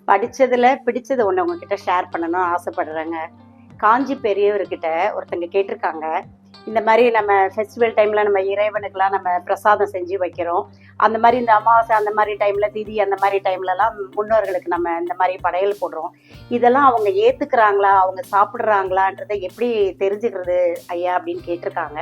படிச்சதுல பிடிச்சது ஒண்ணு உங்ககிட்ட ஷேர் பண்ணணும்னு ஆசைப்படுறேங்க. காஞ்சி பெரியவர்கிட்ட ஒருத்தங்க கேட்டிருக்காங்க. இந்த மாதிரி நம்ம ஃபெஸ்டிவல் டைம்ல நம்ம இறைவனுக்கெல்லாம் நம்ம பிரசாதம் செஞ்சு வைக்கிறோம். அந்த மாதிரி இந்த அமாவாசை அந்த மாதிரி டைம்ல, திதி அந்த மாதிரி டைம்லலாம் முன்னோர்களுக்கு நம்ம இந்த மாதிரி படையல் போடுறோம். இதெல்லாம் அவங்க ஏத்துக்கிறாங்களா, அவங்க சாப்பிடுறாங்களான்றதை எப்படி தெரிஞ்சுக்கிறது ஐயா அப்படின்னு கேட்டிருக்காங்க.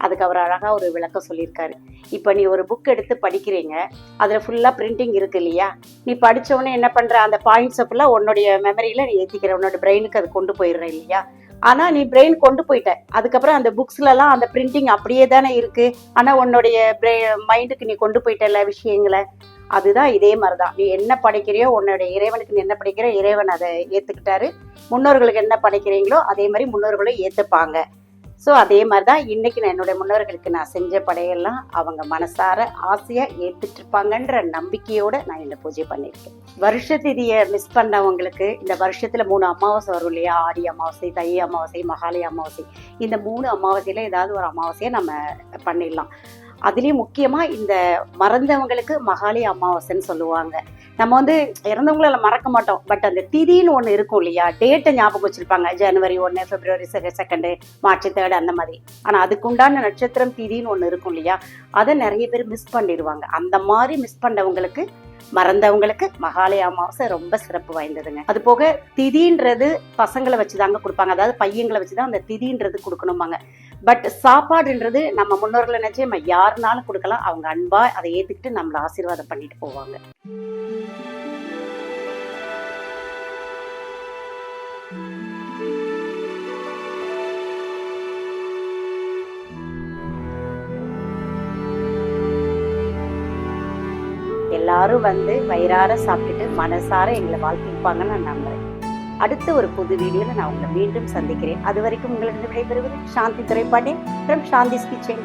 அதுக்கு அவர் அழகா ஒரு விளக்கம் சொல்லியிருக்காரு. இப்போ நீ ஒரு புக் எடுத்து படிக்கிறீங்க, அதுல ஃபுல்லா பிரிண்டிங் இருக்கு இல்லையா? நீ படிச்ச உடனே என்ன பண்ற, அந்த பாயிண்ட்ஸை ஃபுல்லா உன்னுடைய மெமரியில நீ ஏத்திக்கிற, உன்னோட பிரெயினுக்கு அது கொண்டு போயிடுற இல்லையா? ஆனா நீ பிரெயின் கொண்டு போயிட்ட, அதுக்கப்புறம் அந்த புக்ஸ்ல எல்லாம் அந்த பிரிண்டிங் அப்படியே தானே இருக்கு. ஆனா உன்னுடைய மைண்டுக்கு நீ கொண்டு போயிட்டல விஷயங்களை. அதுதான் இதே மாதிரிதான், நீ என்ன படைக்கிறியோ, உன்னுடைய இறைவனுக்கு நீ என்ன படைக்கிற, இறைவன் அதை ஏத்துக்கிட்டாரு. முன்னோர்களுக்கு என்ன படைக்கிறீங்களோ அதே மாதிரி முன்னோர்களும் ஏத்துப்பாங்க. ஸோ அதே மாதிரி தான் இன்னைக்கு நான் என்னுடைய முன்னோர்களுக்கு நான் செஞ்ச படையெல்லாம் அவங்க மனசார ஆசையா ஏத்துட்டு இருப்பாங்கன்ற நம்பிக்கையோட நான் இந்த பூஜை பண்ணியிருக்கேன். வருஷ திதியை மிஸ் பண்ணவங்களுக்கு இந்த வருஷத்துல 3 அமாவாசை வரும் இல்லையா? ஆடி அமாவாசை, தை அமாவாசை, மகாலய அமாவாசை. இந்த 3 அமாவாசையில ஏதாவது ஒரு அமாவாசையை நம்ம பண்ணிடலாம். அதுலயும் முக்கியமா இந்த மறந்தவங்களுக்கு மகாலய அமாவாசைன்னு சொல்லுவாங்க. நம்ம வந்து இறந்தவங்கள மறக்க மாட்டோம், பட் அந்த திதின்னு ஒண்ணு இருக்கும் இல்லையா? டேட்டை ஞாபகம் வச்சிருப்பாங்க, ஜனவரி 1, பிப்ரவரி 2, மார்ச் 3 அந்த மாதிரி. ஆனா அதுக்குண்டான நட்சத்திரம் திதின்னு ஒண்ணு இருக்கும் இல்லையா? அதை நிறைய பேர் மிஸ் பண்ணிடுவாங்க. அந்த மாதிரி மிஸ் பண்ணவங்களுக்கு, மறந்தவங்களுக்கு மகாலய அமாவாசை ரொம்ப சிறப்பு வாய்ந்ததுங்க. அது போக திதின்றது பசங்களை வச்சுதாங்க கொடுப்பாங்க, அதாவது பையங்களை வச்சுதான் அந்த திதின்றது கொடுக்கணுமாங்க. பட் சாப்பாடுன்றது நம்ம முன்னோர்களை நினைச்சு நம்ம யாருனாலும் கொடுக்கலாம். அவங்க அன்பா அதை ஏத்துக்கிட்டு நம்மள ஆசீர்வாதம் பண்ணிட்டு போவாங்க. எல்லாரும் வந்து வயிறார சாப்பிட்டுட்டு மனசார எங்களை வாழ்த்திப்பாங்கன்னு நான் நம்புறேன். அடுத்த ஒரு புது வீடியோல நான் உங்களை மீண்டும் சந்திக்கிறேன். அது வரைக்கும் உங்களிடம் விடைபெறுவது சாந்தி துரைப்பாண்டே from சாந்திஸ் கிச்சன்.